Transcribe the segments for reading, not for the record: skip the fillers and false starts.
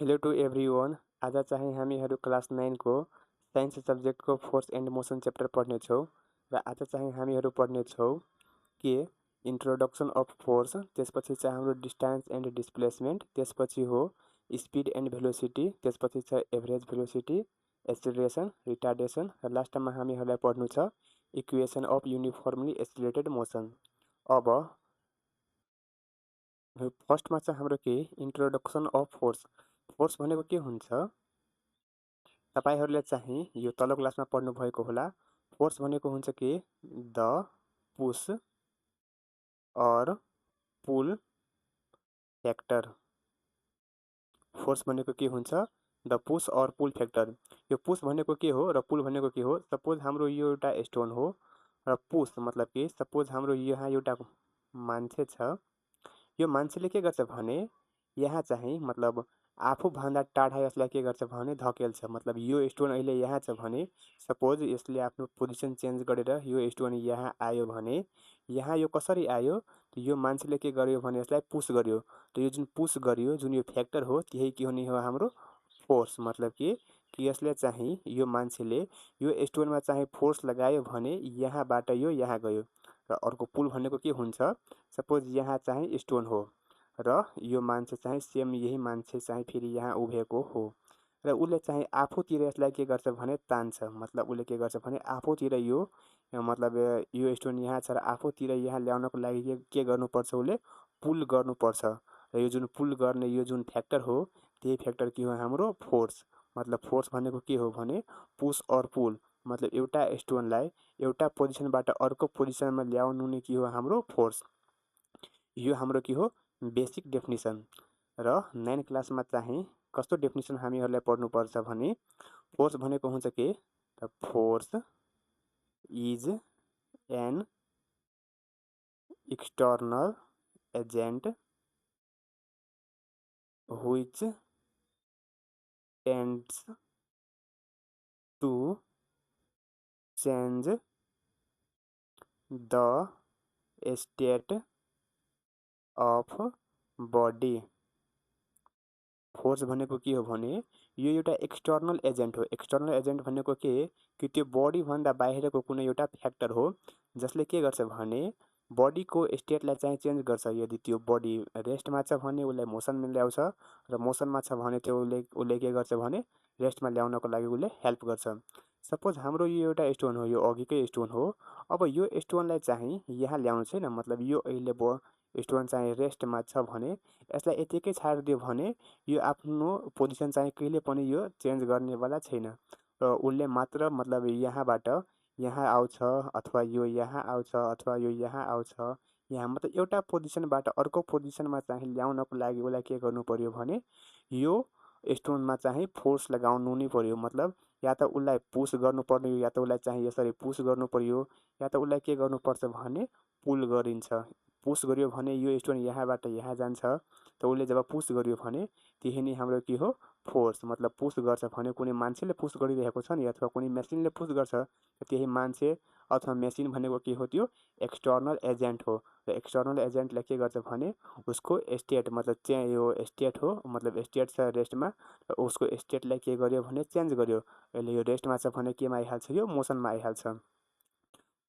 Hello to everyone. आज चाहिँ हामीहरू क्लास 9 को साइन्स सब्जेक्टको फोर्स एन्ड मोसन च्याप्टर पढ्नेछौँ र आज चाहिँ हामीहरू पढ्नेछौँ के इन्ट्रोडक्सन अफ फोर्स, त्यसपछि चाहिँ हाम्रो डिस्टेन्स एन्ड डिस्प्लेसमेन्ट, त्यसपछि हो स्पिड एन्ड भेलोसिटी, त्यसपछि छ एभरेज भेलोसिटी, एक्सिलरेसन, रिटार्डेसन र लास्टमा हामीहरूलाई पढ्नु छ equation of uniformly accelerated motion. अब फर्स्टमा चाहिँ हाम्रो के इन्ट्रोडक्सन अफ फोर्स। फोर्स भनेको के हुन्छ तपाईहरुले चाहिँ यो तल्लो क्लासमा पढ्नु भएको होला। फोर्स भनेको हुन्छ के द पुश और पुल फ्याक्टर। फोर्स भनेको के हुन्छ द पुश और पुल फ्याक्टर। यो पुश भनेको के हो र पुल भनेको के हो। सपोज हाम्रो यो एउटा स्टोन हो र पुश मतलब के सपोज हाम्रो यहाँ एउटा मान्छे छ। यो मान्छेले के गर्छ भने यहाँ चाहिँ मतलब आफूभन्दा टाढा यसलाई के गर्छ भने धकेल्छ। मतलब यो स्टोन अहिले यहाँ छ भने सपोज यसले आफ्नो पोजिसन चेन्ज गरेर यो स्टोन यहाँ आयो भने यहाँ यो कसरी आयो यो मान्छेले के गर्यो भने यसलाई पुश गर्यो। त यो जुन पुश गर्यो जुन यो फ्याक्टर हो त्यही के हुने हो हाम्रो फोर्स। मतलब कि यसले चाहिँ यो मान्छेले यो स्टोनमा चाहिँ फोर्स लगायो भने यहाँबाट यो यहाँ गयो। र अर्को पुल भनेको के हुन्छ सपोज यहाँ चाहिँ स्टोन हो र यो मान्छे चाहिँ सेम यही मान्छे चाहिँ फेरि यहाँ उभिएको हो र उसले चाहिँ आफूतिर यसलाई के गर्छ भने तान्छ। मतलब उसले के गर्छ भने आफूतिर यो मतलब यो स्टोन यहाँ छ र आफूतिर यहाँ ल्याउनको लागि के गर्नुपर्छ उसले पुल गर्नुपर्छ। र यो जुन पुल गर्ने यो जुन फ्याक्टर हो त्यही फ्याक्टर के हो हाम्रो फोर्स। मतलब फोर्स भनेको के हो भने पुश और पुल। मतलब एउटा स्टोनलाई एउटा पोजिसनबाट अर्को पोजिसनमा ल्याउनु नै के हो हाम्रो फोर्स। यो हाम्रो के हो बेसिक डेफिनेसन। र 9 क्लासमा चाहिँ कस्तो डेफिनेसन हामीहरूलाई पढ्नुपर्छ भने फोर्स भनेको हुन्छ के force is an external agent which tends to change the state of body। Force भनेको के हो भने यो एउटा एक्सटर्नल एजेन्ट हो। एक्सटर्नल एजेन्ट भनेको के कि त्यो बडीभन्दा बाहिरको कुनै एउटा फ्याक्टर हो जसले के गर्छ भने बडीको स्टेटलाई चाहिँ चेन्ज गर्छ। यदि त्यो बडी रेस्टमा छ भने उसलाई मोसनमा ल्याउँछ र मोसनमा छ भने त्यो उसले के गर्छ भने रेस्टमा ल्याउनको लागि उसले हेल्प गर्छ। सपोज हाम्रो यो एउटा स्टोन हो, यो अघिकै स्टोन हो। अब यो स्टोनलाई चाहिँ यहाँ ल्याउनु छैन। मतलब यो अहिले स्टोन चाहिँ रेस्टमा छ भने यसलाई यतिकै छाडिदियो भने यो आफ्नो पोजिसन चाहिँ कहिले पनि यो चेन्ज गर्नेवाला छैन। र उसले मात्र मतलब यहाँबाट यहाँ आउँछ अथवा यो यहाँ आउँछ अथवा यो यहाँ आउँछ। यहाँ मतलब एउटा पोजिसनबाट अर्को पोजिसनमा चाहिँ ल्याउनको लागि उसलाई के गर्नु पर्यो भने यो स्टोनमा चाहिँ फोर्स लगाउनु नै पर्यो। मतलब या त उसलाई पुश गर्नु पर्यो या त उसलाई चाहिँ यसरी पुश गर्नु पर्यो या त उसलाई के गर्नुपर्छ भने पुल गरिन्छ। पुश गर्यो भने यो स्टोन यहाँबाट यहाँ जान्छ। त उसले जब पुश गर्यो भने त्यही नै हाम्रो के हो फोर्स। मतलब पुश गर्छ भने कुनै मान्छेले पुश गरिरहेको छ नि अथवा कुनै मेसिनले पुश गर्छ त्यही मान्छे अथवा मेसिन भनेको के हो त्यो एक्सटर्नल एजेन्ट हो। र एक्सटर्नल एजेन्टले के गर्छ भने उसको स्टेट मतलब यो स्टेट हो मतलब स्टेट छ रेस्टमा र उसको स्टेटलाई के गर्यो भने चेन्ज गर्यो। अहिले यो रेस्टमा छ भने केमा आइहाल्छ यो मोसनमा आइहाल्छ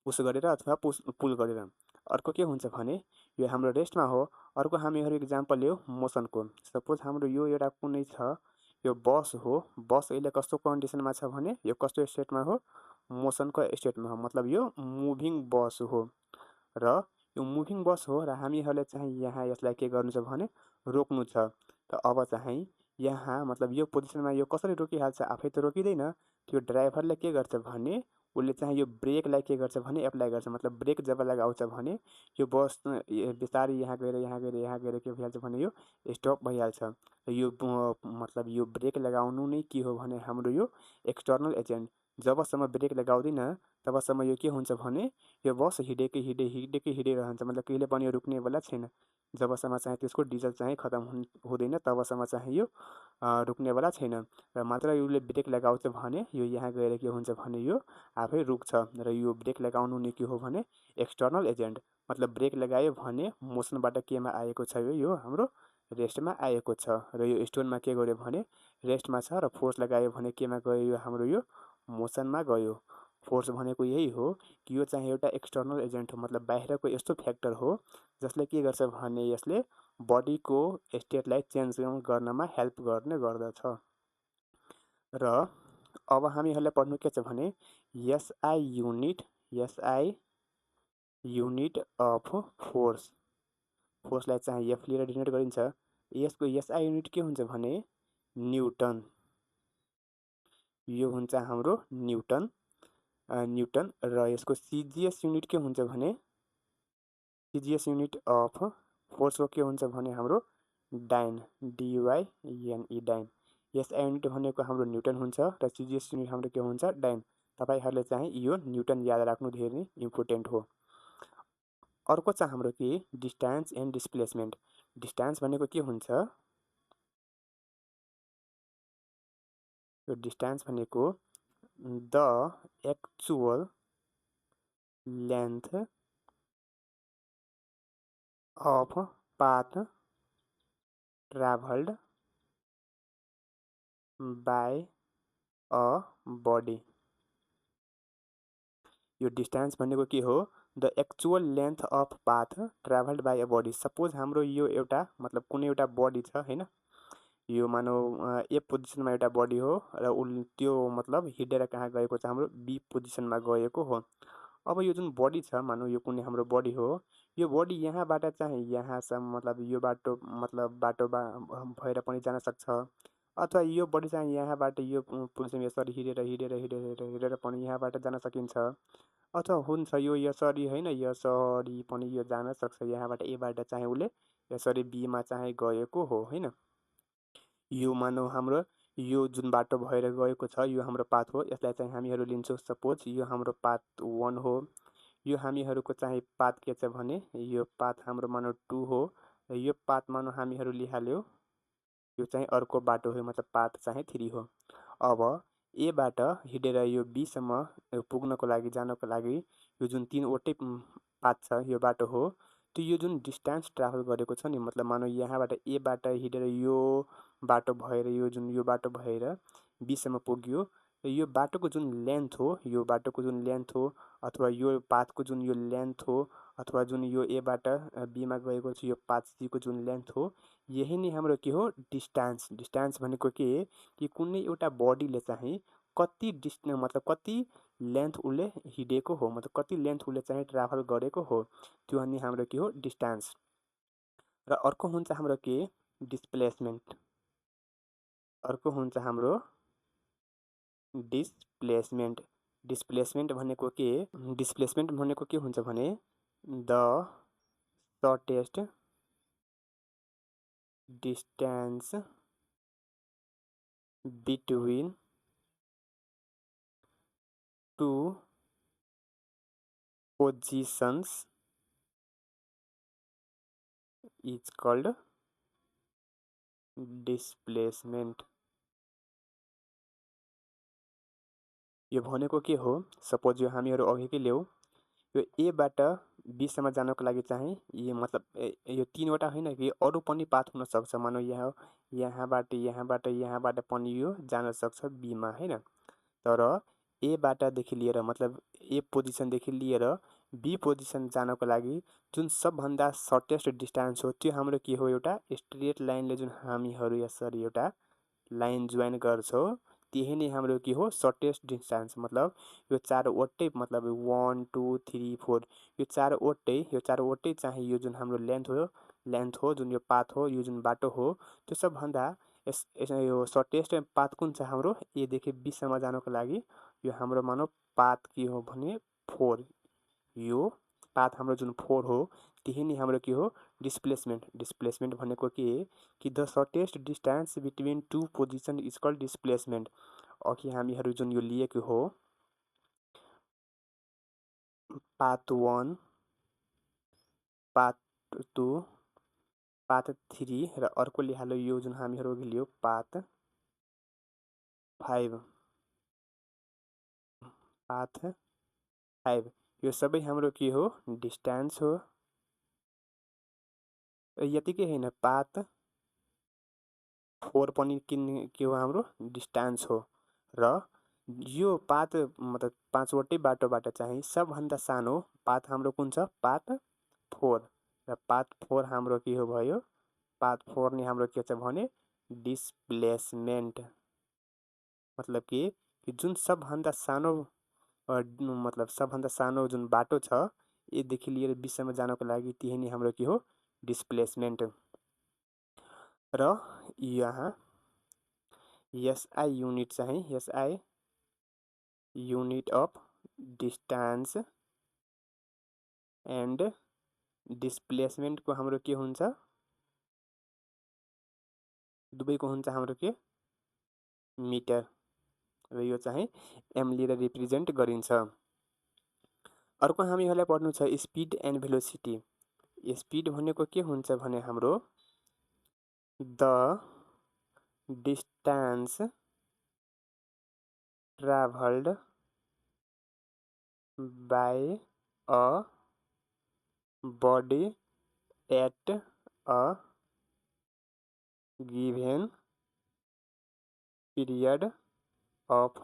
पुश गरेर अथवा पुल गरेर। अर्को के हुन्छ भने यो हाम्रो रेस्टमा हो। अर्को हामीहरू इक्जाम्पल लियो मोसनको। सपोज हाम्रो यो एउटा कुनै छ यो बस हो। बस अहिले कस्तो कन्डिसनमा छ भने यो कस्तो स्टेटमा हो मोसनको स्टेटमा हो। मतलब यो मुभिङ बस हो र यो मुभिङ बस हो र हामीहरूले चाहिँ यहाँ यसलाई के गर्नु छ भने रोक्नु छ। त अब चाहिँ यहाँ मतलब यो पोजिसनमा यो कसरी रोकिहाल्छ आफै त रोकिँदैन। त्यो ड्राइभरले के गर्छ भने उसले चाहिँ यो ब्रेकलाई के गर्छ भने एप्लाई गर्छ। मतलब ब्रेक जब लगाउँछ भने यो बस बिस्तारै यहाँ गएर यहाँ गएर यहाँ गएर के भइहाल्छ भने यो स्टप भइहाल्छ। र यो मतलब यो ब्रेक लगाउनु नै के हो भने हाम्रो यो एक्सटर्नल एजेन्ट। जबसम्म ब्रेक लगाउँदैन तबसम्म यो के हुन्छ भने यो बस हिँडेकै हिँडिरहन्छ। मतलब कहिले पनि रुक्नेवाला छैन। जबसम्म चाहिँ त्यसको डिजल चाहिँ खतम हुँदैन तबसम्म चाहिँ यो रुक्नेवाला छैन। र मात्र यसले ब्रेक लगाउँछ भने यो यहाँ गएर के हुन्छ भने यो आफै रुक्छ। र यो ब्रेक लगाउनु नै के हो भने एक्सटर्नल एजेन्ट। मतलब ब्रेक लगायो भने मोसनबाट केमा आएको छ यो हाम्रो रेस्टमा आएको छ र यो स्टोनमा के गर्यो भने रेस्टमा छ र फोर्स लगायो भने केमा गयो हाम्रो यो मोसनमा गयो। फोर्स भनेको यही हो कि यो चाहिँ एउटा एक्सटर्नल एजेन्ट हो, मतलब बाहिरको यस्तो फ्याक्टर हो जसले के गर्छ भने यसले बडीको स्टेटलाई चेन्ज गर्नमा हेल्प गर्ने गर्दछ। र अब हामीहरूलाई पढ्नु के छ भने एसआई युनिट अफ फोर्स। फोर्सलाई चाहिँ एफ लिएर डिनोट गरिन्छ। यसको एसआई युनिट के हुन्छ भने न्युटन। यो हुन्छ हाम्रो न्युटन र यसको सिजिएस युनिट के हुन्छ भने सिजिएस युनिट अफ फोर्सको के हुन्छ भने हाम्रो डाइन, डिवाइएनई डाइन। एसआई युनिट भनेको हाम्रो न्युटन हुन्छ र सिजिएस युनिट हाम्रो के हुन्छ डाइन। तपाईहरुले चाहिँ यो न्युटन याद राख्नु धेरै इम्पोर्टेन्ट हो। अर्को चाहिँ हाम्रो के डिस्टेन्स एन्ड डिस्प्लेसमेन्ट। डिस्टेन्स भनेको के हुन्छ, यो डिस्टेन्स भनेको the actual length of path travelled by a body. यो डिस्टेन्स भनेको के हो, the actual length of path travelled by a body. Suppose हाम्रो यो एउटा मतलब कुनै एउटा बडी छ हैन, यो मानौ ए पोजिसनमा एउटा बडी हो र त्यो मतलब हिँडेर कहाँ गएको छ हाम्रो बी पोजिसनमा गएको हो। अब यो जुन बडी छ मानौ यो कुनै हाम्रो बडी हो, यो बडी यहाँबाट चाहिँ यहाँसम्म मतलब यो बाटो भएर पनि जान सक्छ, अथवा यो बडी चाहिँ यहाँबाट यो पोजिसन यसरी हिँडेर पनि यहाँबाट जान सकिन्छ, अथवा हुन्छ यो यसरी हैन यसरी पनि यो जान सक्छ। यहाँबाट एबाट चाहिँ उले यसरी बीमा चाहिँ गएको हो हैन। यो मानौ हाम्रो यो जुन बाटो भएर गएको छ यो हाम्रो पाथ हो। यसलाई चाहिँ हामीहरू लिन्छौँ सपोज यो हाम्रो पाथ 1 हो। यो हामीहरूको चाहिँ पाथ के छ भने यो पाथ हाम्रो मानौ 2 हो र यो पाथ मानौ हामीहरू लिहाल्यो यो चाहिँ अर्को बाटो हो, मतलब पाथ चाहिँ 3 हो। अब एबाट हिँडेर यो बीसम्म पुग्नको लागि जानको लागि यो जुन 3वटै पाथ छ यो बाटो हो, त्यो यो जुन डिस्टेन्स ट्राभल गरेको छ नि, मतलब मानौ यहाँबाट एबाट हिँडेर यो बाटो भएर यो बाटो भएर बीसम्म पुग्यो, यो बाटोको जुन लेन्थ हो, यो बाटोको जुन लेन्थ हो अथवा यो पाथको जुन यो लेन्थ हो, अथवा जुन यो एबाट बीमा गएको छ यो पाथ सीको जुन लेन्थ हो, यही नै हाम्रो के हो डिस्टेन्स। डिस्टेन्स भनेको के कि कुनै एउटा बडीले चाहिँ कति मतलब कति लेन्थ उसले हिँडेको हो, मतलब कति लेन्थ उसले चाहिँ ट्राभल गरेको हो, त्यो अनि हाम्रो के हो डिस्टेन्स। र अर्को हुन्छ हाम्रो के डिस्प्लेसमेन्ट। अर्को हुन्छ हाम्रो डिस्प्लेसमेन्ट। डिस्प्लेसमेन्ट भनेको के हुन्छ भने the shortest distance between two positions is called displacement. यो भनेको के हो, सपोज यो हामीहरू अघिकै ल्याऊ, यो एबाट बीसम्म जानको लागि चाहिँ यो मतलब यो 3वटा होइन कि अरू पनि पाथ हुन सक्छ। मानौ यहाँबाट पनि यो जान सक्छ बीमा हैन। तर एबाटदेखि लिएर मतलब ए पोजिसनदेखि लिएर बी पोजिसन जानको लागि जुन सबभन्दा सर्टेस्ट डिस्टेन्स हो त्यो हाम्रो के हो एउटा स्ट्रेट लाइनले जुन हामीहरू यसरी एउटा लाइन जोइन गर्छौँ त्यही नै हाम्रो के हो सर्टेस्ट डिस्टेन्स। मतलब यो चारवटै मतलब 1 2 3 4 यो चारवटै चाहिँ यो जुन हाम्रो लेन्थ हो जुन यो पाथ हो यो जुन बाटो हो त्यो सबभन्दा यो सर्टेस्ट पाथ कुन छ हाम्रो एदेखि बीसम्म जानको लागि यो हाम्रो मानौ पाथ के हो भने 4। यो पाथ हाम्रो जुन 4 हो त्यही नै हाम्रो के हो डिस्प्लेसमेन्ट। डिस्प्लेसमेन्ट भनेको के कि the shortest distance between two position is called displacement. अघि हामीहरू जुन यो लिएको हो पाथ 1 पाथ 2 पाथ 3 र अर्को लिहाल्यो यो जुन हामीहरू लियो पाथ 5 यो सबै हाम्रो के हो डिस्टेन्स हो। यतिकै हैन पाथ फोर पनि के हो हाम्रो डिस्टेन्स हो र यो पाथ मतलब 5वटै बाटोबाट चाहिँ सबभन्दा सानो पाथ हाम्रो कुन छ पाथ 4 र पाथ 4 हाम्रो के हो भयो पाथ 4 नि हाम्रो के छ भने डिस्प्लेसमेन्ट मतलब कि जुन सबभन्दा सानो मतलब सबभन्दा सानो जुन बाटो छ यदेखि लिएर विश्वमा जानको लागि त्यही नै हाम्रो के हो डिस्प्लेसमेन्ट र यहाँ एसआई युनिट चाहिँ SI unit of distance and डिस्प्लेसमेन्टको हाम्रो के हुन्छ दुवैको हुन्छ हाम्रो के मिटर र यो चाहिँ एम लिएर रिप्रेजेन्ट गरिन्छ। अर्को हामीहरूलाई पढ्नु छ स्पिड एन्ड भेलोसिटी। स्पिड भनेको के हुन्छ भने हाम्रो the distance travelled by a body at a given period of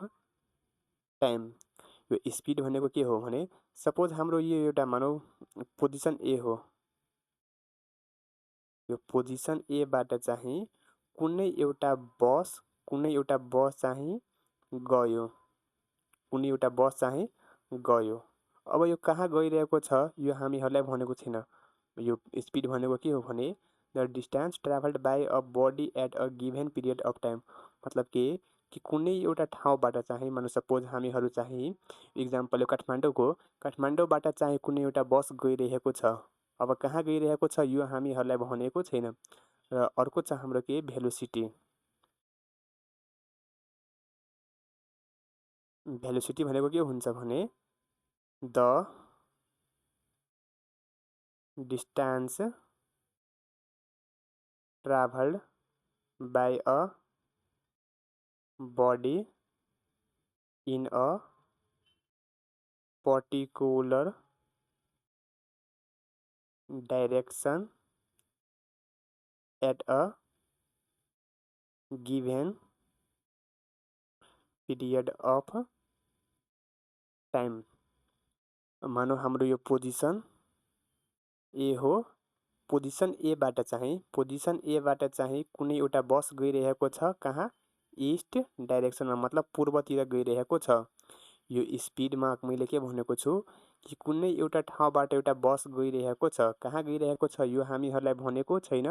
time. यो स्पिड भनेको के हो भने सपोज हाम्रो यो एउटा मानौ पोजिसन ए हो यो पोजिसन ए बाट चाहिँ कुनै एउटा बस चाहिँ गयो कुनै एउटा बस चाहिँ गयो अब यो कहाँ गइरहेको छ यो हामीहरूलाई भनेको छैन। यो स्पिड भनेको के हो भने the distance travelled by a body at a given period of time मतलब कि कुनै एउटा ठाउँबाट चाहिँ मानौ सपोज हामीहरू चाहिँ इक्जाम्पल यो काठमाडौँबाट चाहिँ कुनै एउटा बस गइरहेको छ अब कहाँ गइरहेको छ यो हामीहरूलाई भनेको छैन। र अर्को छ हाम्रो के भेलोसिटी। भेलोसिटी भनेको के हुन्छ भने the distance travelled by a body in a particular direction at a given period of time. मानौ हाम्रो यो पोजिसन ए हो पोजिसन एबाट चाहिँ कुनै एउटा बस गइरहेको छ कहाँ इस्ट डाइरेक्सनमा मतलब पूर्वतिर गइरहेको छ। यो स्पिडमा मैले के भनेको छु कि कुनै एउटा ठाउँबाट एउटा बस गइरहेको छ कहाँ गइरहेको छ यो हामीहरूलाई भनेको छैन।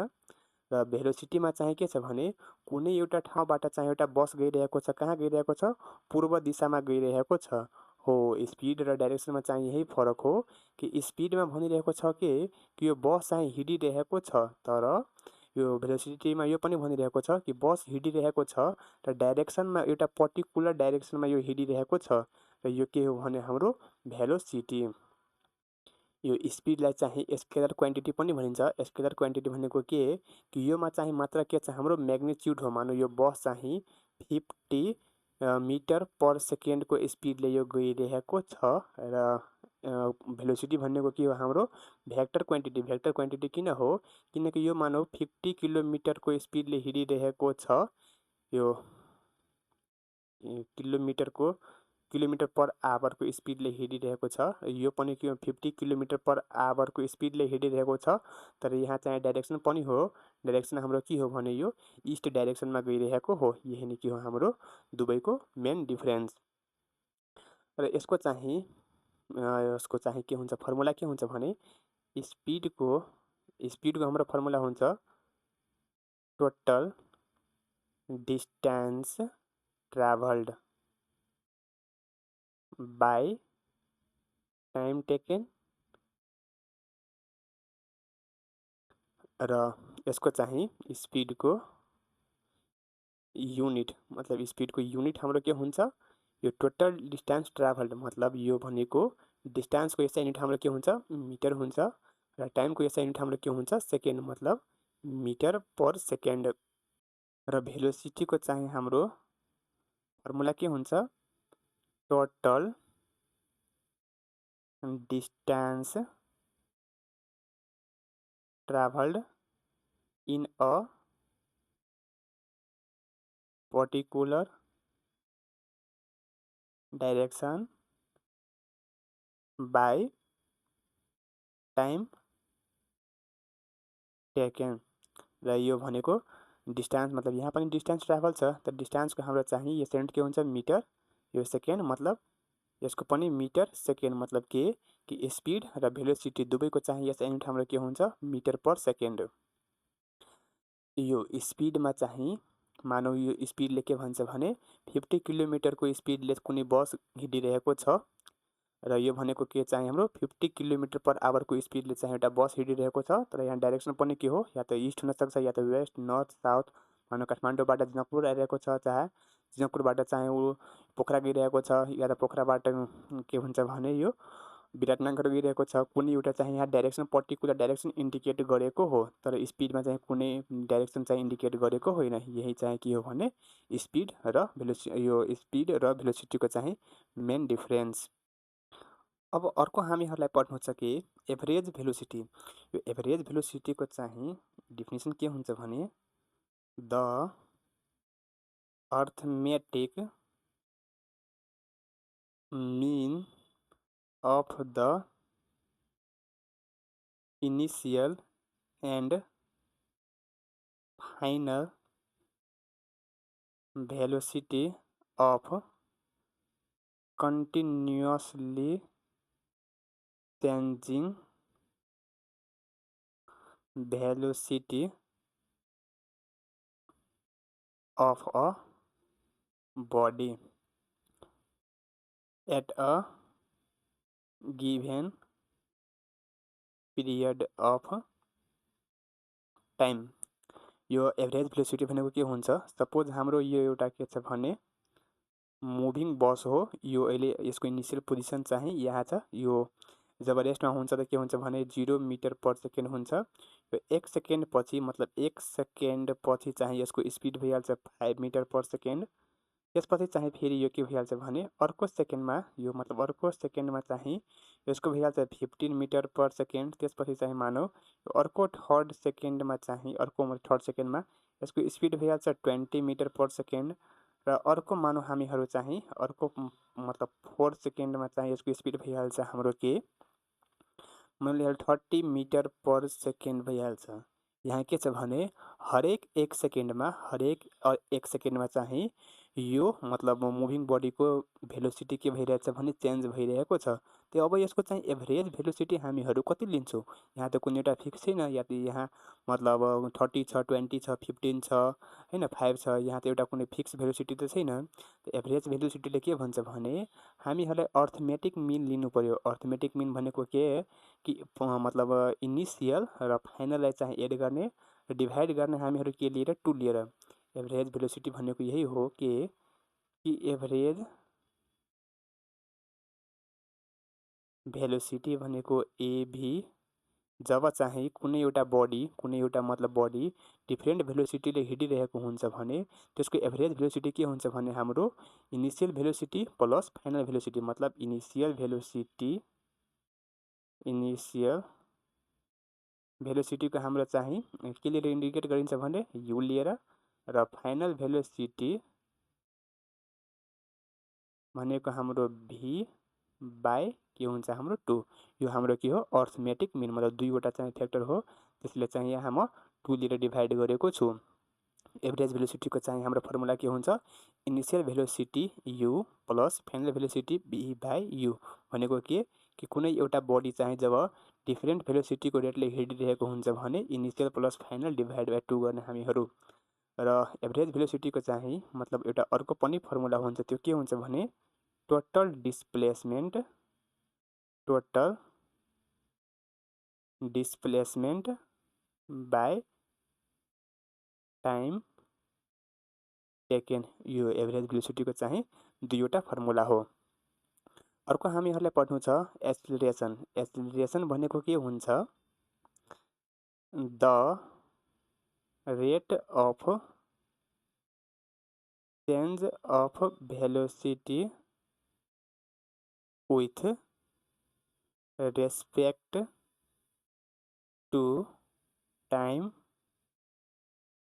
र भेलोसिटीमा चाहिँ के छ भने कुनै एउटा ठाउँबाट चाहिँ एउटा बस गइरहेको छ कहाँ गइरहेको छ पूर्व दिशामा गइरहेको छ हो। स्पिड र डाइरेक्सनमा चाहिँ यही फरक हो कि स्पिडमा भनिरहेको छ कि यो बस चाहिँ हिँडिरहेको छ तर यो भेलोसिटीमा यो पनि भनिरहेको छ कि बस हिँडिरहेको छ र डाइरेक्सनमा एउटा पर्टिकुलर डाइरेक्सनमा यो हिँडिरहेको छ र यो के हो भने हाम्रो भेलोसिटी। यो स्पिडलाई चाहिँ स्केलर क्वान्टिटी पनि भनिन्छ। स्केलर क्वान्टिटी भनेको के कि योमा चाहिँ मात्र के छ हाम्रो म्याग्निट्युड हो। मानौ यो बस चाहिँ 50 मिटर पर सेकेन्डको स्पिडले यो गइरहेको छ र भेलोसिटी भनेको के हो हाम्रो भेक्टर क्वान्टिटी किन हो किनकि यो मानौ 50 किलोमिटरको स्पिडले हिँडिरहेको छ यो किलोमिटर पर आवरको स्पिडले हिँडिरहेको छ यो पनि के 50 किलोमिटर पर आवरको स्पिडले हिँडिरहेको छ तर यहाँ चाहिँ डाइरेक्सन पनि हो डाइरेक्सन हाम्रो के हो भने यो इस्ट डाइरेक्सनमा गइरहेको हो। यही नै के हो हाम्रो दुवैको मेन डिफरेन्स। र यसको चाहिँ के हुन्छ फर्मुला के हुन्छ भने स्पिडको हाम्रो फर्मुला हुन्छ total distance travelled by time taken र यसको चाहिँ स्पिडको युनिट मतलब स्पिडको युनिट हाम्रो के हुन्छ यो टोटल डिस्टेन्स ट्राभल्ड मतलब यो भनेको डिस्टेन्सको यसै युनिट हाम्रो के हुन्छ मिटर हुन्छ र टाइमको यसै युनिट हाम्रो के हुन्छ सेकेन्ड मतलब मिटर पर सेकेन्ड। र भेलोसिटीको चाहिँ हाम्रो फर्मुला के हुन्छ total distance travelled in a particular direction by time taken। र यो भनेको डिस्टेंस मतलब यहाँ पनि डिस्टेंस ट्राभल छ त डिस्टेंस को हाम्रो चाहिँ यो सेकेन्ड के हुन्छ मिटर, यो सेकेन्ड मतलब यसको पनि मिटर, सेकेन्ड मतलब के कि स्पीड र भेलोसिटी दुवैको चाहिँ यस युनिट हाम्रो के हुन्छ मिटर पर सेकेन्ड। यो स्पीडमा चाहिँ मानौ यो स्पीडले के भन्छ भने 50 किलोमिटरको स्पीडले कुनै बस हिँडिरहेको छ र यो भनेको के चाहिँ हाम्रो 50 किलोमिटर पर आवरको स्पीडले चाहिँ एउटा बस हिँडिरहेको छ तर यहाँ डाइरेक्सन पनि के हो या त इस्ट हुनसक्छ या त वेस्ट नर्थ साउथ। मानौ काठमाडौँबाट जनकपुर आइरहेको छ चाहे जनकपुरबाट चाहिँ ऊ पोखरा गइरहेको छ या त पोखराबाट के भन्छ भने यो विराटनगर गइरहेको छ कुनै एउटा चाहिँ यहाँ डाइरेक्सन पर्टिकुलर डाइरेक्सन इन्डिकेट गरेको हो तर स्पीडमा चाहिँ कुनै डाइरेक्सन चाहिँ इन्डिकेट गरेको होइन। यही चाहिँ के हो भने स्पीड र यो स्पीड र भेलोसिटीको चाहिँ मेन डिफरेन्स। अब अर्को हामीहरूलाई पढ्नु छ कि एभरेज भेलोसिटी। यो एभरेज भेलोसिटीको चाहिँ डिफिनेसन के हुन्छ भने the arithmetic mean of the initial and final velocity of continuously changing velocity of a body at a given period of time। यो एभरेज भेलोसिटी भनेको के हुन्छ सपोज हाम्रो यो एउटा के छ भने मुभिङ बस हो यो अहिले यसको इनिशियल पोजिसन चाहिँ यहाँ छ यो जब रेस्टमा हुन्छ त के हुन्छ भने 0 मिटर पर सेकेन्ड हुन्छ। यो 1 सेकेन्ड पछि मतलब 1 सेकेन्ड पछि चाहिँ यसको स्पीड भइहाल्छ 5 मिटर पर सेकेन्ड। त्यसपछि चाहिँ फेरि यो के भइहाल्छ भने अर्को सेकेन्डमा यो मतलब अर्को सेकेन्डमा चाहिँ यसको भइहाल्छ 15 मिटर पर सेकेन्ड। त्यसपछि चाहिँ मानौ अर्को थर्ड सेकेन्डमा चाहिँ अर्को थर्ड सेकेन्डमा यसको स्पीड भइहाल्छ 20 मिटर पर सेकेन्ड र अर्को मानौ हामीहरू चाहिँ अर्को मतलब 4 सेकेन्डमा चाहिँ यसको स्पीड भइहाल्छ हाम्रो के मैले 30 मिटर पर सेकेन्ड भइहाल्छ। यहाँ के छ भने हरेक 1 सेकेन्डमा चाहिँ यो मतलब मुभिङ बडीको भेलोसिटी के भइरहेछ भने चेन्ज भइरहेको छ। त्यो अब यसको चाहिँ एभरेज भेलोसिटी हामीहरू कति लिन्छौँ यहाँ त कुनै एउटा फिक्स छैन या त यहाँ मतलब 30 छ 20 छ 15 छ हैन 5 छ यहाँ त एउटा कुनै फिक्स भेलोसिटी त छैन। एभरेज भेलोसिटीले के भन्छ भने हामीहरूलाई अर्थमेटिक मिन लिनु पर्यो। अर्थमेटिक मिन भनेको के कि मतलब इनिशियल र फाइनललाई चाहिँ एड गर्ने र डिभाइड गर्ने हामीहरू के लिएर 2 लिएर। एभरेज भेलोसिटी भनेको यही हो कि एभरेज भेलोसिटी भनेको एभी जब चाहिँ कुनै एउटा बडी कुनै एउटा मतलब बडी डिफ्रेन्ट भेलोसिटीले हिँडिरहेको हुन्छ भने त्यसको एभरेज भेलोसिटी के हुन्छ भने हाम्रो initial velocity plus final velocity मतलब इनिशियल भेलोसिटीको हाम्रो चाहिँ के लिएर इन्डिकेट गरिन्छ भने यु लिएर र फाइनल भेलोसिटी भनेको हाम्रो भी बाई के हुन्छ हाम्रो 2। यो हाम्रो के हो अर्थमेटिक मिन मतलब दुईवटा चाहिँ फ्याक्टर हो त्यसले चाहिँ यहाँ म 2 लिएर डिभाइड गरेको छु। एभरेज भेलोसिटीको चाहिँ हाम्रो फर्मुला के हुन्छ initial velocity u plus final velocity v by u भनेको के कि कुनै एउटा बडी चाहिँ जब डिफ्रेन्ट भेलोसिटीको रेटले हिँडिरहेको हुन्छ भने initial plus final divide by 2 गर्ने हामीहरू। र एभरेज भेलोसिटीको चाहिँ मतलब एउटा अर्को पनि फर्मुला हुन्छ त्यो के हुन्छ भने total displacement by time taken. यो एभरेज भेलोसिटीको चाहिँ दुईवटा फर्मुला हो। अर्को हामीहरूलाई पढ्नु छ एक्सिलरेसन। एक्सिलरेसन भनेको के हुन्छ the rate of change of velocity with respect to time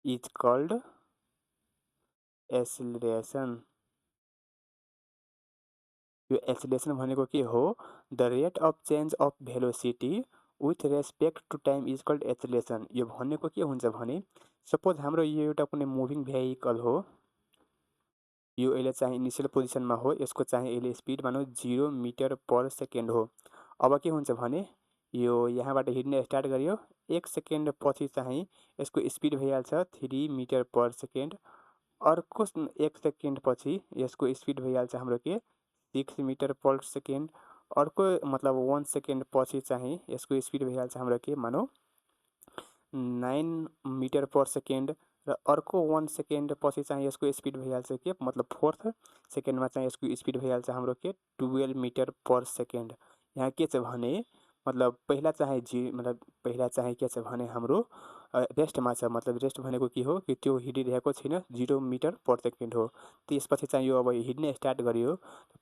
is called acceleration. यो एक्सेलरेसन भनेको के हो? The rate of change of velocity with respect to time is called acceleration. यो भनेको के हुन्छ भने सपोज हाम्रो यो एउटा कुनै मुभिङ भेहिकल हो, यो अहिले चाहिँ इनिसियल पोजिसनमा हो, यसको चाहिँ अहिले स्पिड मानौँ 0 मिटर पर सेकेन्ड हो। अब के हुन्छ भने यो यहाँबाट हिँड्न स्टार्ट गर्यो, 1 सेकेन्ड पछि चाहिँ यसको स्पिड भइहाल्छ 3 मिटर पर सेकेन्ड। अर्को 1 सेकेन्ड पछि यसको स्पिड भइहाल्छ हाम्रो के 6 मिटर पर सेकेन्ड। अर्को मतलब 1 सेकेन्ड पछि चाहिँ यसको स्पिड भइहाल्छ हाम्रो के मानौँ 9 मिटर पर सेकेन्ड। र अर्को 1 सेकेन्ड पछि चाहिँ यसको स्पिड भइहाल्छ के मतलब 4th सेकेन्डमा चाहिँ यसको स्पिड भइहाल्छ हाम्रो के 12 मिटर पर सेकेन्ड। यहाँ के छ भने मतलब पहिला चाहिँ के छ भने हाम्रो रेस्टमा छ। मतलब रेस्ट भनेको के हो कि त्यो हिँडिरहेको छैन, 0 मिटर पर सेकेन्ड हो। त्यसपछि चाहिँ यो अब हिँड्न स्टार्ट गर्यो,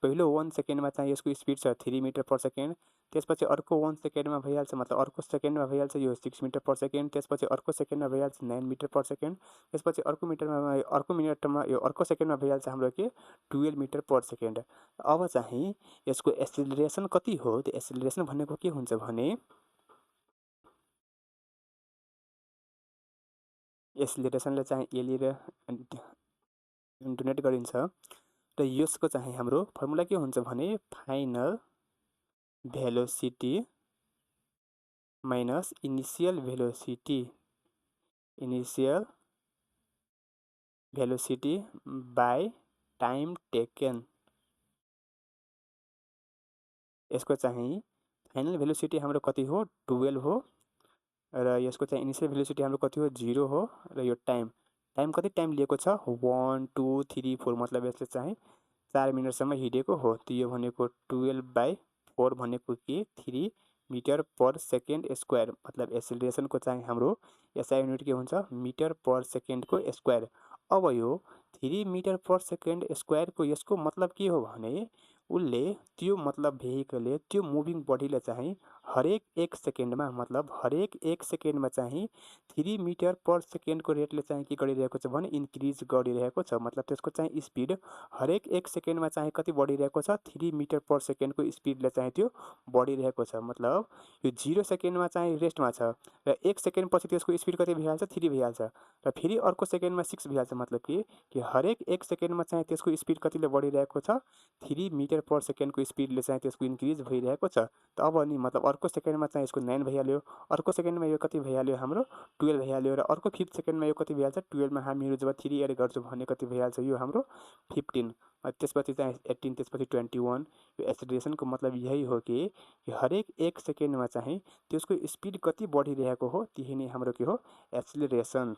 पहिलो 1 सेकेन्डमा चाहिँ यसको स्पिड छ 3 मिटर पर सेकेन्ड। त्यसपछि अर्को 1 सेकेन्डमा भइहाल्छ मतलब अर्को सेकेन्डमा भइहाल्छ यो 6 मिटर पर सेकेन्ड। त्यसपछि अर्को सेकेन्डमा भइहाल्छ 9 मिटर पर सेकेन्ड। त्यसपछि अर्को मिनटमा यो अर्को सेकेन्डमा भइहाल्छ हाम्रो के 12 मिटर पर सेकेन्ड। अब चाहिँ यसको एक्सेलरेसन कति हो? त्यो एक्सेलरेसन भनेको के हुन्छ भने एक्सेलरेसनले चाहिँ यहाँनिर डोनेट गरिन्छ र यसको चाहिँ हाम्रो फर्मुला के हुन्छ भने final velocity minus initial velocity by time taken. यसको चाहिँ फाइनल भेलोसिटी हाम्रो कति हो 12 हो र यसको चाहिँ इनिसियल भेलोसिटी हाम्रो कति हो 0 हो र यो टाइम कति टाइम लिएको छ 1 2 3 4 मतलब यसले चाहिँ 4 मिनटसम्म हिँडेको हो। त्यो यो भनेको 12/4 भनेको के 3 मिटर पर सेकेन्ड स्क्वायर। मतलब एक्सेलरेसनको चाहिँ हाम्रो एसआई युनिट के हुन्छ मिटर पर सेकेन्डको स्क्वायर। अब यो 3 मिटर पर सेकेन्ड स्क्वायरको यसको मतलब के हो भने उसले त्यो मतलब भेहिकलले त्यो मुभिङ बडीले चाहिँ हरेक 1 सेकेन्डमा मतलब हरेक 1 सेकेन्डमा चाहिँ 3 मिटर पर सेकेन्डको रेटले चाहिँ के गरिरहेको छ भने इन्क्रिज गरिरहेको छ। मतलब त्यसको चाहिँ स्पिड हरेक 1 सेकेन्डमा चाहिँ कति बढिरहेको छ 3 मिटर पर सेकेन्डको स्पिडले चाहिँ त्यो बढिरहेको छ। मतलब यो 0 सेकेन्डमा चाहिँ रेस्टमा छ र 1 सेकेन्ड पछि त्यसको स्पिड कति भइहाल्छ 3 भइहाल्छ र फेरि अर्को सेकेन्डमा 6 भइहाल्छ। मतलब कि हरेक 1 सेकेन्डमा चाहिँ त्यसको स्पिड कतिले बढिरहेको छ 3 मिटर पर सेकेन्डको स्पिडले चाहिँ त्यसको इन्क्रिज भइरहेको छ। त अब नि मतलब अर्को सेकेन्डमा चाहिँ यसको 9 भइहाल्यो, अर्को सेकेन्डमा यो कति भइहाल्यो हाम्रो 12 भइहाल्यो र अर्को 5th सेकेन्डमा यो कति भइहाल्छ 12 मा हामीहरू जब 3 एड गर्छौँ भने कति भइहाल्छ यो हाम्रो 15। त्यसपछि चाहिँ 18 त्यसपछि 21। यो एक्सेलरेसनको मतलब यही हो कि हरेक 1 सेकेन्डमा चाहिँ त्यसको स्पिड कति बढिरहेको हो त्यही नै हाम्रो के हो एक्सेलरेसन।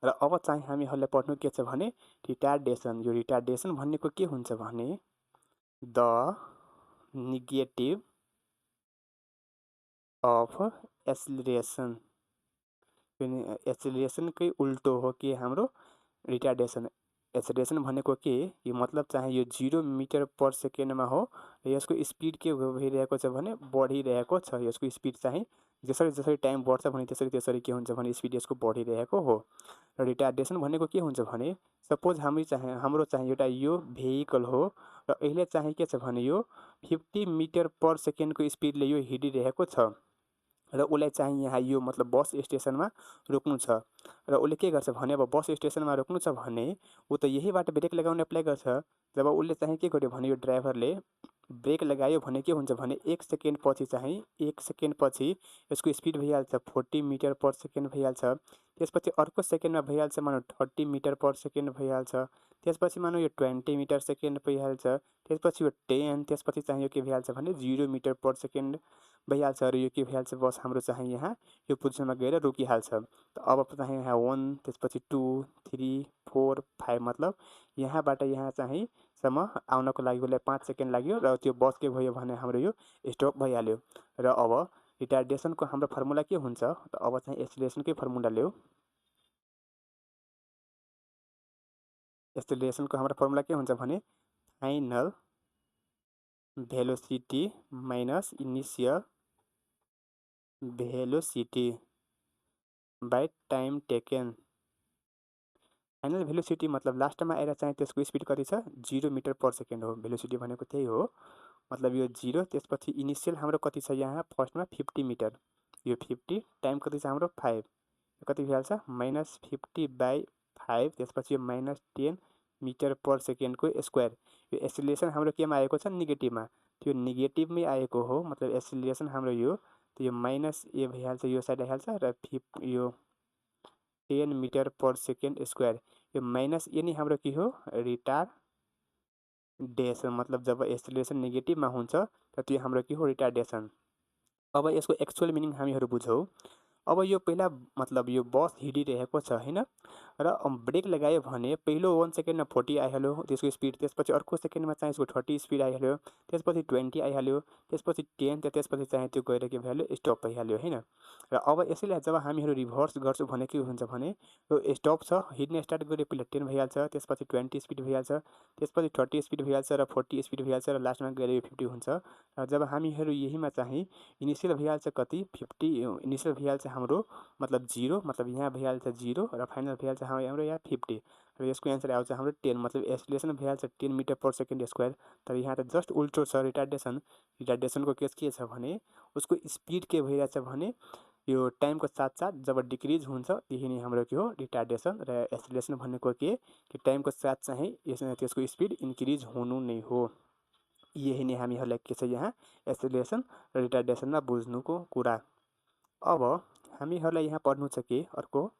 र अब चाहिँ हामीहरूले पढ्नु के छ भने रिटार्डेसन। यो रिटार्डेसन भनेको के हुन्छ भने द नेगेटिभ अफ एक्सेलरेसन। एक्सेलरेसनकै उल्टो हो कि हाम्रो रिटार्डेसन। एक्सेलरेसन भनेको के यो मतलब चाहिँ यो 0 मिटर पर सेकेन्डमा हो र यसको स्पिड के भइरहेको छ भने बढिरहेको छ। यसको स्पिड चाहिँ जसरी जसरी टाइम बढ्छ भने त्यसरी त्यसरी के हुन्छ भने स्पिड यसको बढिरहेको हो। र रिटार्डेसन भनेको के हुन्छ भने सपोज हाम्रो चाहिँ एउटा यो भेहिकल हो र अहिले चाहिँ के छ भने यो 50 मिटर पर सेकेन्डको स्पिडले यो हिँडिरहेको छ र उसलाई चाहिँ यहाँ यो मतलब बस स्टेसनमा रोक्नु छ र उसले के गर्छ भने अब बस स्टेसनमा रोक्नु छ भने ऊ त यहीबाट ब्रेक लगाउने अप्लाई गर्छ। जब उसले चाहिँ के गर्यो भने यो ड्राइभरले ब्रेक लगायो भने के हुन्छ भने 1 सेकेन्ड पछि चाहिँ 1 सेकेन्ड पछि यसको स्पिड भइहाल्छ 40 मिटर पर सेकेन्ड भइहाल्छ। त्यसपछि अर्को सेकेन्डमा भइहाल्छ मानौँ 30 मिटर पर सेकेन्ड भइहाल्छ। त्यसपछि मानौँ यो 20 मिटर सेकेन्ड भइहाल्छ। त्यसपछि यो 10, त्यसपछि चाहिँ यो के भइहाल्छ भने 0 मिटर पर सेकेन्ड भइहाल्छ र यो के भइहाल्छ बस हाम्रो चाहिँ यहाँ यो पोजिसनमा गएर रोकिहाल्छ। त अब चाहिँ यहाँ 1 त्यसपछि 2 3 4 5 मतलब यहाँबाट यहाँ चाहिँ सम्म आउनको लागि उसलाई 5 सेकेन्ड लाग्यो र त्यो बस के भयो भने हाम्रो यो स्टप भइहाल्यो। र अब रिटार्डेसनको हाम्रो फर्मुला के हुन्छ त अब चाहिँ एक्सेलरेसनकै फर्मुला ल्याऊ। एक्सेलरेसनको हाम्रो फर्मुला के हुन्छ भने final velocity minus initial velocity by time taken. Final velocity मतलब लास्टमा आएर चाहिँ त्यसको स्पिड कति छ 0 मिटर पर सेकेन्ड हो। भेलोसिटी भनेको त्यही हो, मतलब यो 0। त्यसपछि इनिसियल हाम्रो कति छ यहाँ फर्स्टमा 50 मिटर, यो 50 टाइम कति छ हाम्रो 5, कति भइहाल्छ -50/5। त्यसपछि यो -10 मिटर पर सेकेन्डको स्क्वायर। यो एक्सिलेरेसन हाम्रो केमा आएको छ नेगेटिभमा, त्यो नेगेटिभमै आएको हो, मतलब एक्सिलेरेसन हाम्रो यो त यो -a भइहाल्छ, यो साइड आइहाल्छ र यो 10 मिटर पर सेकेन्ड स्क्वायर। यो -a नै हाम्रो के हो रिटार्डेसन, मतलब जब एक्सिलेरेसन नेगेटिभमा हुन्छ त त्यो हाम्रो के हो रिटार्डेसन। अब यसको एक्चुअल मिनिङ हामीहरू बुझौँ। अब यो पहिला मतलब यो बस हिँडिरहेको छ हैन, र ब्रेक लगायो भने पहिलो 1 सेकेन्डमा 40 आइहाल्यो त्यसको स्पिड, त्यसपछि अर्को सेकेन्डमा चाहिँ यसको 30 स्पिड आइहाल्यो, त्यसपछि 20 आइहाल्यो, त्यसपछि 10, त्यसपछि चाहिँ त्यो गएर के भइहाल्यो स्टप भइहाल्यो हैन। र अब यसैलाई जब हामीहरू रिभर्स गर्छौँ भने के हुन्छ भने यो स्टप छ, हिँड्न स्टार्ट गरे पहिला 10 भइहाल्छ, त्यसपछि 20 स्पिड भइहाल्छ, त्यसपछि 30 स्पिड भइहाल्छ र 40 स्पिड भइहाल्छ र लास्टमा गएर यो 50 हुन्छ। र जब हामीहरू यहीमा चाहिँ इनिसियल भइहाल्छ कति 50, इनिसियल भइहाल्छ हाम्रो मतलब 0, मतलब यहाँ भइहाल्छ 0 र फाइनल भइहाल्छ हाम्रो यहाँ 50 र यसको एन्सर आउँछ हाम्रो 10, मतलब एक्सिलेरेसन भइहाल्छ 10 मिटर पर सेकेन्ड स्क्वायर। तर यहाँ त जस्ट उल्टो छ रिटार्डेसन। रिटार्डेसनको केस के छ भने उसको स्पिड के भइरहेछ भने यो टाइमको साथसाथ जब डिक्रिज हुन्छ यही नै हाम्रो के हो रिटार्डेसन। र एक्सिलेरेसन भनेको के कि टाइमको साथ चाहिँ त्यसको स्पिड इन्क्रिज हुनु नै हो। यही नै हामीहरूलाई के छ यहाँ एक्सिलेरेसन र रिटार्डेसनमा बुझ्नुको कुरा। अब हामीहरूलाई यहाँ पढ्नु छ के अर्को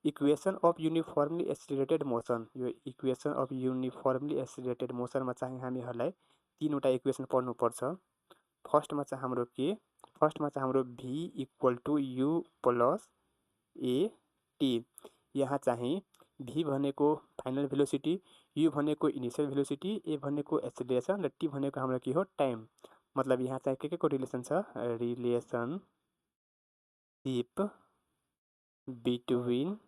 equation of uniformly accelerated motion. यो इक्वेसन अफ युनिफर्मली एक्सिलरेटेड मोसनमा चाहिँ हामीहरूलाई 3वटा इक्वेसन पढ्नुपर्छ। फर्स्टमा चाहिँ हाम्रो के, फर्स्टमा चाहिँ हाम्रो v = u + at। यहाँ चाहिँ v भनेको फाइनल भेलोसिटी, u भनेको इनिसियल भेलोसिटी, a भनेको एक्सिलरेसन र t भनेको हाम्रो के हो टाइम। मतलब यहाँ चाहिँ के को रिलेसन छ रिलेसनसिप बिट्विन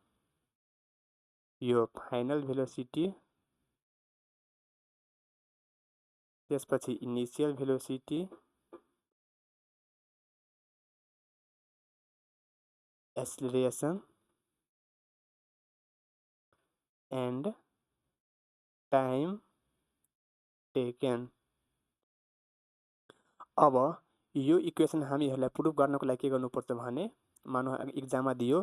यो फाइनल भेलोसिटी, त्यसपछि initial velocity, acceleration and time taken. अब यो इक्वेसन हामीहरूलाई प्रुभ गर्नको लागि के गर्नुपर्छ भने मानौ एक्जाममा दियो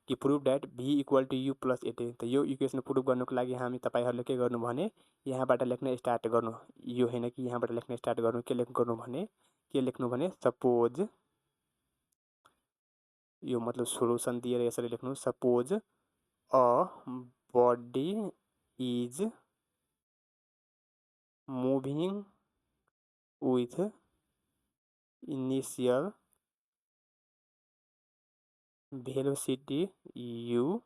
कि prove that v = u + at। त यो इक्वेसन प्रुभ गर्नको लागि हामी तपाईहरुले के गर्नु भने यहाँबाट लेख्न स्टार्ट गर्नु, यो हैन कि यहाँबाट लेख्न स्टार्ट गर्नु। के लेख्नु भने सपोज, यो मतलब सोलुसन दिएर यसरी लेख्नु suppose a body is moving with initial velocity u,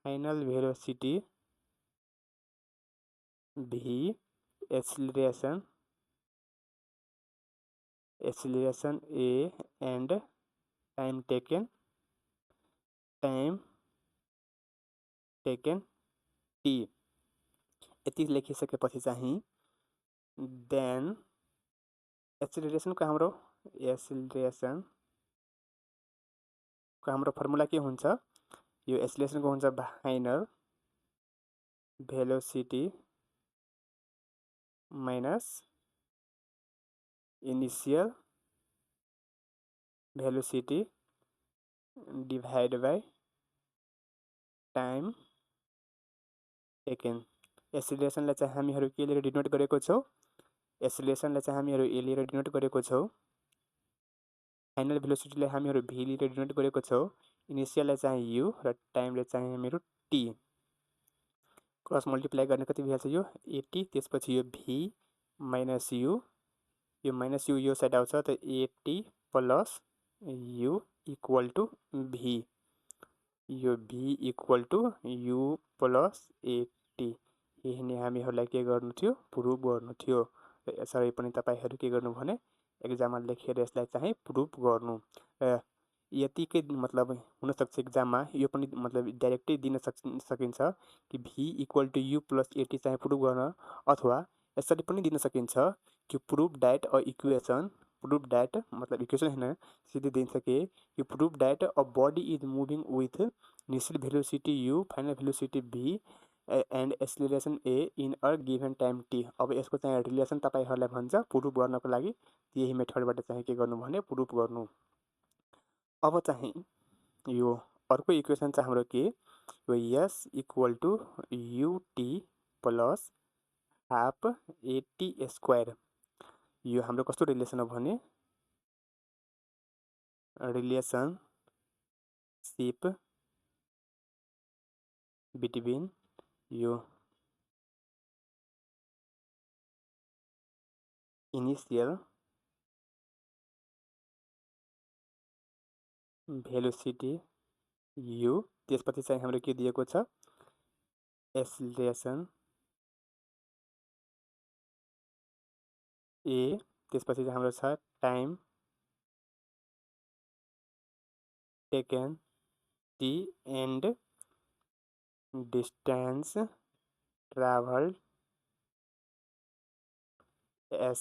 final velocity v, acceleration a and time taken t। यति लेखिसकेपछि चाहिँ देन एक्सिलरेसनको हाम्रो फर्मुला के हुन्छ, यो एक्सिलरेसनको हुन्छ final velocity minus initial velocity divide by time taken. एक्सिलरेसनलाई चाहिँ हामीहरू के लिएर डिनोट गरेको छौँ, एक्सिलरेसनलाई चाहिँ हामीहरू ए लिएर डिनोट गरेको छौँ, फाइनल भेलोसिटीलाई हामीहरू v लिएर डिनोट गरेको छौँ, इनिसियललाई चाहिँ u र टाइमलाई चाहिँ हामीहरू t। क्रस मल्टिप्लाई गर्ने कति भइहाल्छ यो 80, त्यसपछि यो v माइनस u, यो माइनस u यो साइड आउँछ त 80 plus u equal to v, यो v equal to u plus 80। यही नै हामीहरूलाई के गर्नु थियो प्रुभ गर्नु थियो। र यसरी पनि तपाईहरु के गर्नु भने एक्जाममा लेखेर यसलाई चाहिँ प्रुभ गर्नु। यतिकै मतलब हुन सक्छ एक्जाममा यो पनि मतलब डाइरेक्टै दिन सकिन्छ कि v equal to u plus 80 चाहिँ प्रुभ गर्न, अथवा यसरी पनि दिन सकिन्छ कि prove that a equation prove that मतलब इक्वेसन हैन सीधे दिन्छ के you prove that a body is moving with initial velocity u final velocity v and acceleration a in a given time t। अब यसको चाहिँ रिलेसन तपाईहरुलाई भन्छ प्रूभ गर्नको लागि यही मेथडबाट चाहिँ के गर्नु भने प्रूभ गर्नु। अब चाहिँ यो अर्को इक्वेसन चाहिँ हाम्रो के यो s equal to ut plus half at square. यो हाम्रो कस्तो रिलेसन हो भने रिलेसनशिप बिट्विन यो इनिशियल भेलोसिटी u त्यसपछि चाहिँ हाम्रो के दिएको छ एक्सेलरेसन a त्यसपछि चाहिँ हाम्रो छ time taken t and distance travelled s।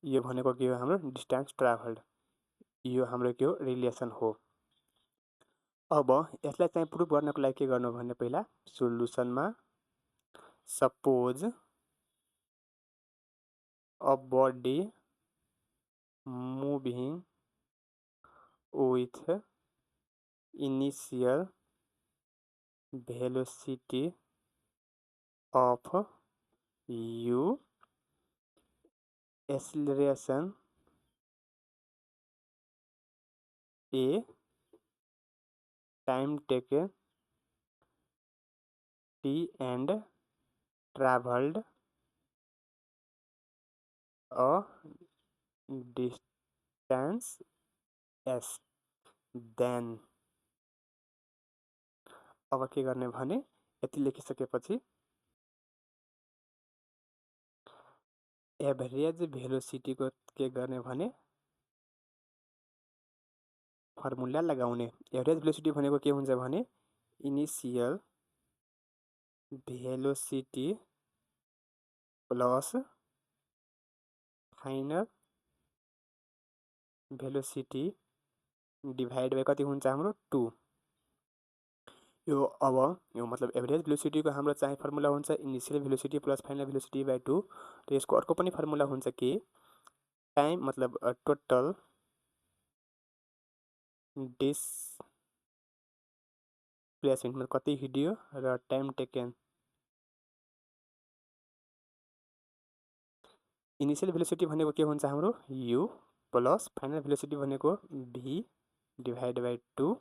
यो भनेको के हो हाम्रो डिस्टेंस ट्राभल्ड यो हाम्रो के हो रिलेसन हो। अब यसलाई चाहिँ प्रूभ गर्नको लागि के गर्नु भने पहिला सोलुसनमा suppose a body moving with initial velocity of u acceleration a time taken t and traveled a distance s then अब के गर्ने भने यति लेखिसकेपछि एभरेज भेलोसिटी को के गर्ने भने फर्मुला लगाउने। एभरेज भेलोसिटी भनेको के हुन्छ भने initial velocity plus final velocity divide by कति हुन्छ हाम्रो 2। यो अब यो मतलब एभरेज भेलोसिटी को हाम्रो चाहिँ फर्मुला हुन्छ initial velocity plus final velocity by 2। र यसको अर्को पनि फर्मुला हुन्छ के टाइम मतलब टोटल डिस्प्लेसमेन्ट मतलब कति हिडियो र टाइम टेकन। इनिशियल भेलोसिटी भनेको के हुन्छ हाम्रो u प्लस फाइनल भेलोसिटी भनेको v divide by 2।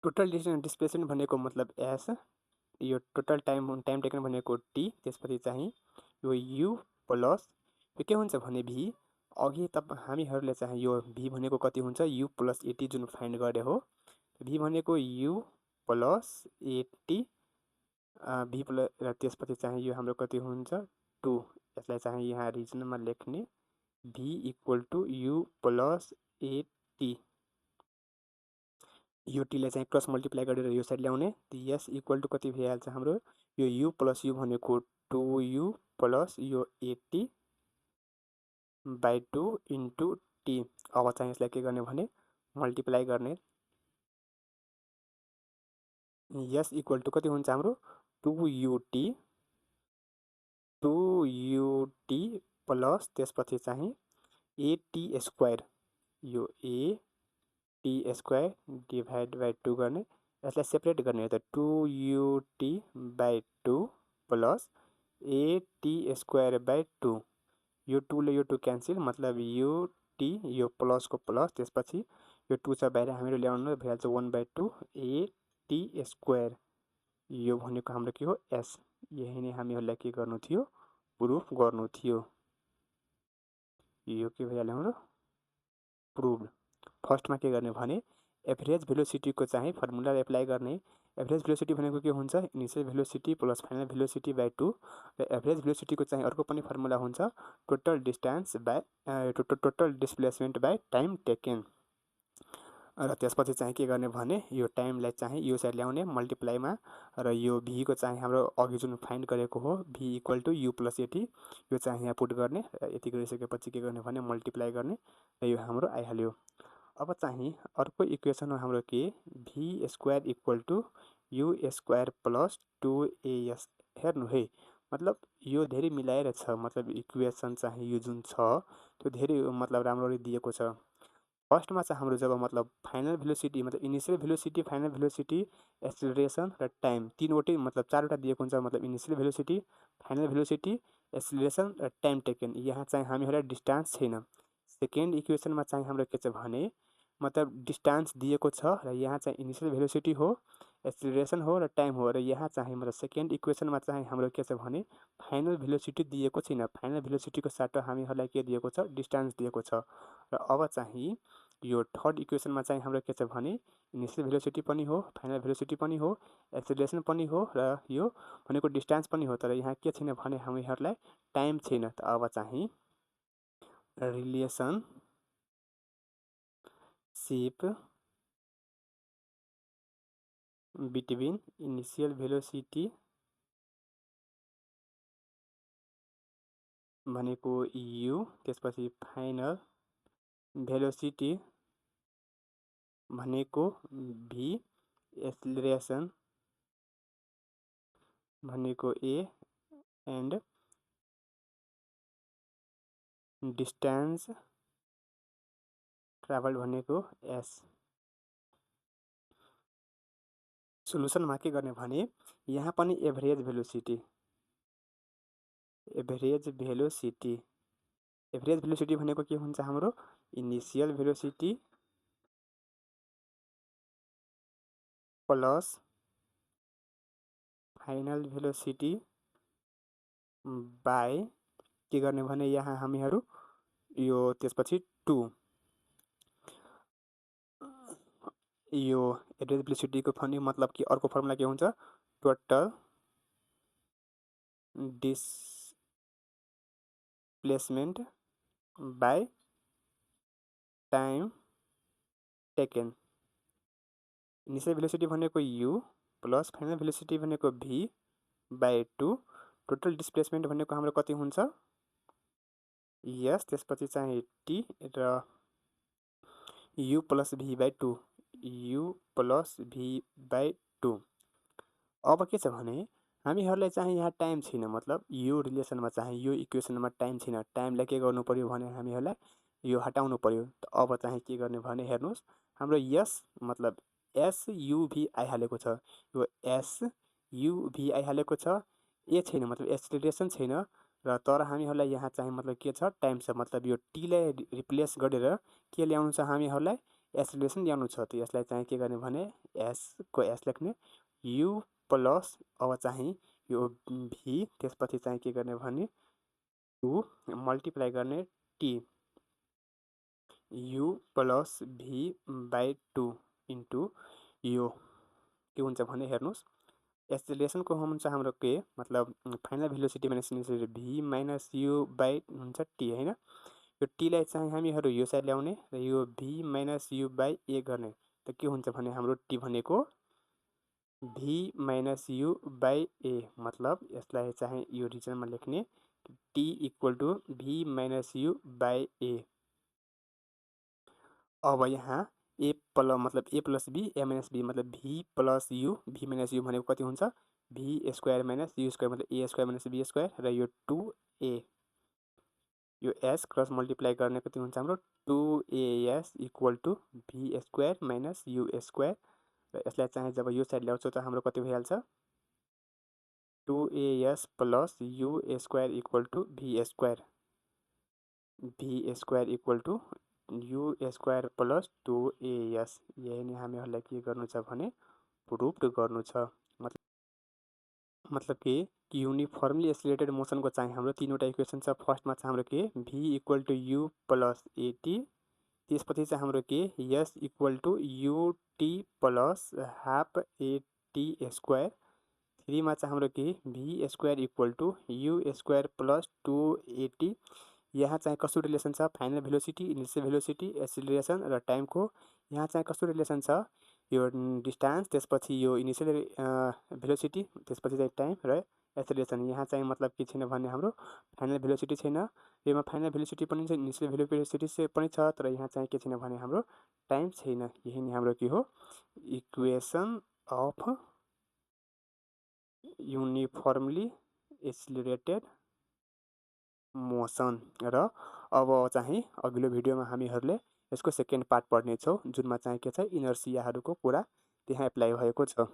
Total displacement भनेको मतलब s यो टोटल टाइम टेकन भनेको t त्यसपछि चाहिँ यो u प्लस यो के हुन्छ भने v अघि हामीहरुले चाहिँ यो v भनेको कति हुन्छ u प्लस 80 जुन फाइन्ड गरे हो v भनेको u प्लस 80 v प्लस र त्यसपछि चाहिँ यो हाम्रो कति हुन्छ 2। यसलाई चाहिँ यहाँ रिजनमा लेख्ने v equal to u plus 80 यो टी लाई चाहिँ क्रस मल्टिप्लाई गरेर यो साइड ल्याउने s इक्वल टु कति भइहाल्छ हाम्रो यो u प्लस u भनेको 2u प्लस यो 80 बाइ 2 इन्टु t। अब चाहिँ यसलाई के गर्ने भने मल्टिप्लाई गर्ने s इक्वल टु कति हुन्छ हाम्रो 2ut प्लस त्यसपछि चाहिँ 80 स्क्वायर यो टी स्क्वायर डिवाइड बाइ 2 गर्ने यसलाई सेपरेट गर्ने त 2ut by 2 plus 80 square by 2 यो 2 ले यो 2 क्यान्सल मतलब ut यो प्लस को प्लस त्यसपछि यो 2 छ बाहिर हामीले ल्याउनु भइहाल्छ 1 बाइ 2 80 स्क्वायर यो भनेको हाम्रो के हो s। यही नै हामीहरुलाई के गर्नु थियो प्रूफ गर्नु थियो। यो के भइहाल्यो हाम्रो प्रूभ। फर्स्ट में के गर्ने भने एभरेज भेलोसिटी को चाहिँ फर्मुला एप्लाई गर्ने। एभरेज भेलोसिटी भनेको के हुन्छ initial velocity plus final velocity by 2 र एभरेज भेलोसिटी को चाहिँ अर्को पनि फर्मुला हुन्छ total distance by total displacement by time taken. र त्यसपछि चाहिँ के गर्ने भने यो टाइमलाई चाहिँ यो साइड ल्याउने मल्टिप्लाईमा र यो भी को चाहिँ हाम्रो अघि जुन फाइन्ड गरेको हो v equal to u plus a t यो चाहिँ यहाँ पुट गर्ने र यति गरिसकेपछि के गर्ने भने मल्टिप्लाई गर्ने र यो हाम्रो आइहाल्यो। अब चाहिँ अर्को इक्वेसन हो हाम्रो के v square equal to u square plus 2as हेर्नु है मतलब यो धेरै मिलाएर छ मतलब इक्वेसन चाहिँ यो जुन छ त्यो धेरै मतलब राम्ररी दिएको छ। फर्स्टमा चाहिँ हाम्रो जब मतलब फाइनल भेलोसिटी मतलब initial velocity final velocity acceleration र टाइम तीनवटै मतलब चारवटा दिएको हुन्छ मतलब initial velocity final velocity acceleration र टाइम टेकन यहाँ चाहिँ हामीहरूलाई डिस्टेन्स छैन। सेकेन्ड इक्वेसनमा चाहिँ हाम्रो के छ भने मतलब डिस्टेन्स दिएको छ र यहाँ चाहिँ इनिशियल भेलोसिटी हो एक्सिलरेसन हो र टाइम हो र यहाँ चाहिँ मतलब सेकेन्ड इक्वेसनमा चाहिँ हाम्रो के छ भने फाइनल भेलोसिटी दिएको छैन फाइनल भेलोसिटीको साटो हामीहरूलाई के दिएको छ डिस्टेन्स दिएको छ। र अब चाहिँ यो थर्ड इक्वेसनमा चाहिँ हाम्रो के छ भने इनिशियल भेलोसिटी पनि हो फाइनल भेलोसिटी पनि हो एक्सिलरेसन पनि हो र यो भनेको डिस्टेन्स पनि हो तर यहाँ के छैन भने हामीहरूलाई टाइम छैन। त अब चाहिँ रिलेसनसिप बिट्विन इनिशियल भेलोसिटी भनेको यु त्यसपछि फाइनल भेलोसिटी भनेको भी एक्सिलरेसन भनेको ए एन्ड डिस्टेन्स ट्राभल भनेको एस। सोलुसनमा के गर्ने भने यहाँ पनि एभरेज भेलोसिटी भनेको के हुन्छ हाम्रो initial velocity plus final velocity by के गर्ने भने यहाँ हामीहरू यो त्यसपछि 2 यो एभरेज भेलोसिटीको पनि मतलब कि अर्को फर्मुला के हुन्छ total displacement by time taken. Initial velocity भनेको यु प्लस फाइनल भेलोसिटी भनेको भी बाई 2 टोटल डिस्प्लेसमेन्ट भनेको हाम्रो कति हुन्छ यस त्यसपछि चाहिँ टी र u plus v by 2 u plus v by 2। अब के छ भने हामीहरूलाई चाहिँ यहाँ टाइम छैन मतलब यो रिलेसनमा चाहिँ यो इक्वेसनमा टाइम छैन टाइमलाई के गर्नु पर्यो भने हामीहरूलाई यो हटाउनु पर्यो। त अब चाहिँ के गर्ने भने हेर्नुहोस् हाम्रो यस मतलब एसयुभी आइहालेको छ यो एसयुभी आइहालेको छ ए छैन मतलब एक्सिलरेसन छैन र तर हामीहरूलाई यहाँ चाहिँ मतलब के छ टाइम छ मतलब यो टीलाई रिप्लेस गरेर के ल्याउनु छ हामीहरूलाई एक्सिलरेसन ल्याउनु छ। त यसलाई चाहिँ के गर्ने भने एसको एस लेख्ने यु प्लस अब चाहिँ यो भी त्यसपछि चाहिँ के गर्ने भने 2 मल्टिप्लाई गर्ने t u plus v by 2 into यो के हुन्छ भने हेर्नुहोस् एक्सिलरेसनको हुन्छ हाम्रो के मतलब final velocity minus v minus u by हुन्छ टी होइन यो टीलाई चाहिँ हामीहरू यो साइड ल्याउने र यो v minus u by a गर्ने। त के हुन्छ भने हाम्रो टी भनेको v minus u by a मतलब यसलाई चाहिँ यो रिजनमा लेख्ने t equal to v minus u by a. अब यहाँ ए प्लस मतलब a plus b a minus b मतलब v plus u v minus u भनेको कति हुन्छ v square minus u square मतलब a square minus b square र यो 2a यो एस क्रस मल्टिप्लाई गर्ने कति हुन्छ हाम्रो 2as equal to v square minus u square र यसलाई चाहिँ जब यो साइड ल्याउँछौँ त हाम्रो कति भइहाल्छ 2as plus u square equal to v square equal to u square plus 2as यही नै हामीहरूलाई के गर्नु छ भने प्रुफ गर्नु छ। मतलब कि यूनिफर्मली एक्सिलेटेड मोसनको चाहिँ हाम्रो तीनवटा इक्वेसन छ। फर्स्टमा चाहिँ हाम्रो के v equal to u plus a t त्यसपछि चाहिँ हाम्रो के s equal to u t plus half a t square 3मा चाहिँ हाम्रो के v square equal to u square plus 280 यहाँ चाहिँ कस्तो रिलेसन छ final velocity, initial velocity, acceleration र टाइमको। यहाँ चाहिँ कस्तो रिलेसन छ यो डिस्टेन्स, त्यसपछि यो इनिसियल भेलोसिटी, त्यसपछि चाहिँ टाइम र एक्सिलरेसन। यहाँ चाहिँ मतलब के छैन भने हाम्रो फाइनल भेलोसिटी छैन, यसमा फाइनल भेलोसिटी पनि छ, इनिसियल भेलोसिटी पनि छ, तर यहाँ चाहिँ के छैन भने हाम्रो टाइम छैन। यही नै हाम्रो के हो equation of uniformly accelerated motion. र अब चाहिँ अघिल्लो भिडियोमा हामीहरूले यसको सेकेन्ड पार्ट पढ्नेछौँ, जुनमा चाहिँ के छ इनर्सियाहरूको कुरा त्यहाँ एप्लाई भएको छ।